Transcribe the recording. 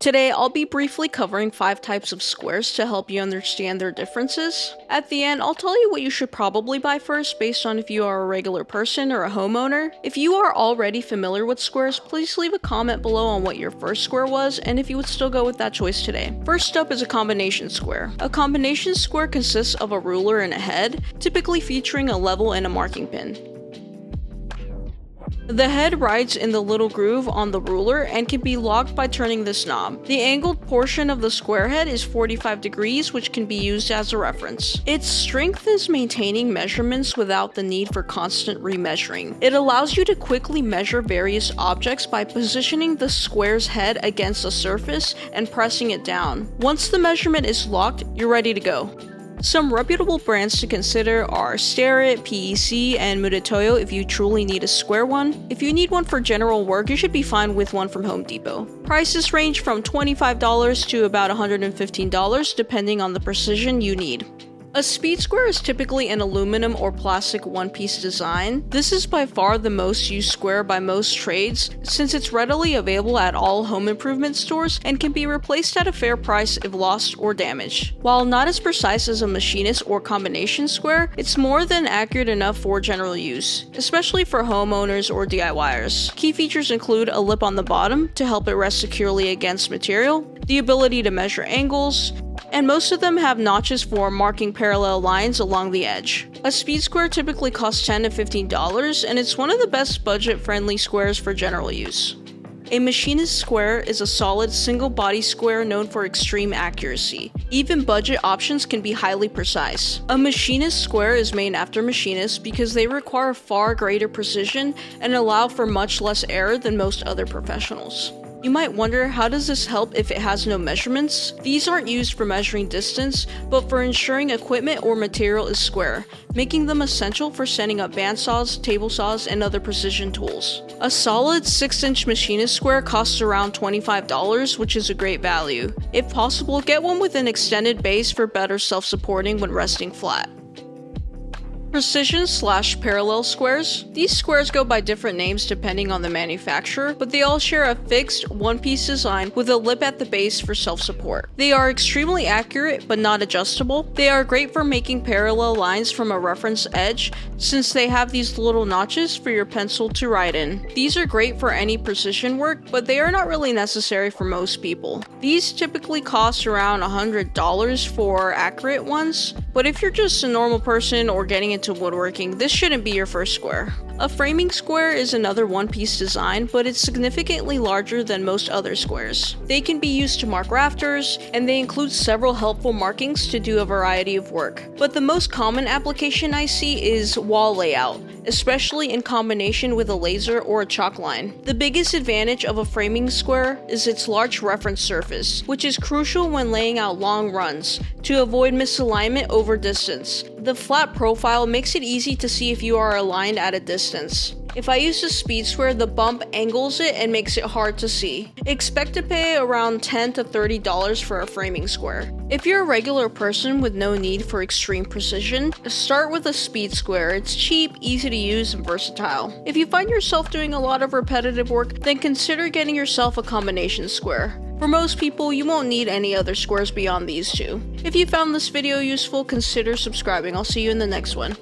Today, I'll be briefly covering 5 types of squares to help you understand their differences. At the end, I'll tell you what you should probably buy first based on if you are a regular person or a homeowner. If you are already familiar with squares, please leave a comment below on what your first square was and if you would still go with that choice today. First up is a combination square. A combination square consists of a ruler and a head, typically featuring a level and a marking pin. The head rides in the little groove on the ruler and can be locked by turning this knob. The angled portion of the square head is 45 degrees, which can be used as a reference. Its strength is maintaining measurements without the need for constant remeasuring. It allows you to quickly measure various objects by positioning the square's head against a surface and pressing it down. Once the measurement is locked, you're ready to go. Some reputable brands to consider are Starrett, PEC, and Mudetoyo if you truly need a square one. If you need one for general work, you should be fine with one from Home Depot. Prices range from $25 to about $115 depending on the precision you need. A speed square is typically an aluminum or plastic one-piece design. This is by far the most used square by most trades, since it's readily available at all home improvement stores and can be replaced at a fair price if lost or damaged. While not as precise as a machinist or combination square, it's more than accurate enough for general use, especially for homeowners or DIYers. Key features include a lip on the bottom to help it rest securely against material, the ability to measure angles, and most of them have notches for marking parallel lines along the edge. A speed square typically costs $10 to $15, and it's one of the best budget-friendly squares for general use. A machinist square is a solid single-body square known for extreme accuracy. Even budget options can be highly precise. A machinist square is named after machinists because they require far greater precision and allow for much less error than most other professionals. You might wonder, how does this help if it has no measurements? These aren't used for measuring distance, but for ensuring equipment or material is square, making them essential for setting up bandsaws, table saws, and other precision tools. A solid 6-inch machinist square costs around $25, which is a great value. If possible, get one with an extended base for better self-supporting when resting flat. Precision/parallel squares. These squares go by different names depending on the manufacturer, but they all share a fixed, one-piece design with a lip at the base for self-support. They are extremely accurate but not adjustable. They are great for making parallel lines from a reference edge since they have these little notches for your pencil to write in. These are great for any precision work, but they are not really necessary for most people. These typically cost around $100 for accurate ones, but if you're just a normal person or getting into woodworking, this shouldn't be your first square. A framing square is another one-piece design, but it's significantly larger than most other squares. They can be used to mark rafters, and they include several helpful markings to do a variety of work. But the most common application I see is wall layout, especially in combination with a laser or a chalk line. The biggest advantage of a framing square is its large reference surface, which is crucial when laying out long runs to avoid misalignment over distance. The flat profile makes it easy to see if you are aligned at a distance. If I use a speed square, the bump angles it and makes it hard to see. Expect to pay around $10 to $30 for a framing square. If you're a regular person with no need for extreme precision, start with a speed square. It's cheap, easy to use, and versatile. If you find yourself doing a lot of repetitive work, then consider getting yourself a combination square. For most people, you won't need any other squares beyond these two. If you found this video useful, consider subscribing. I'll see you in the next one.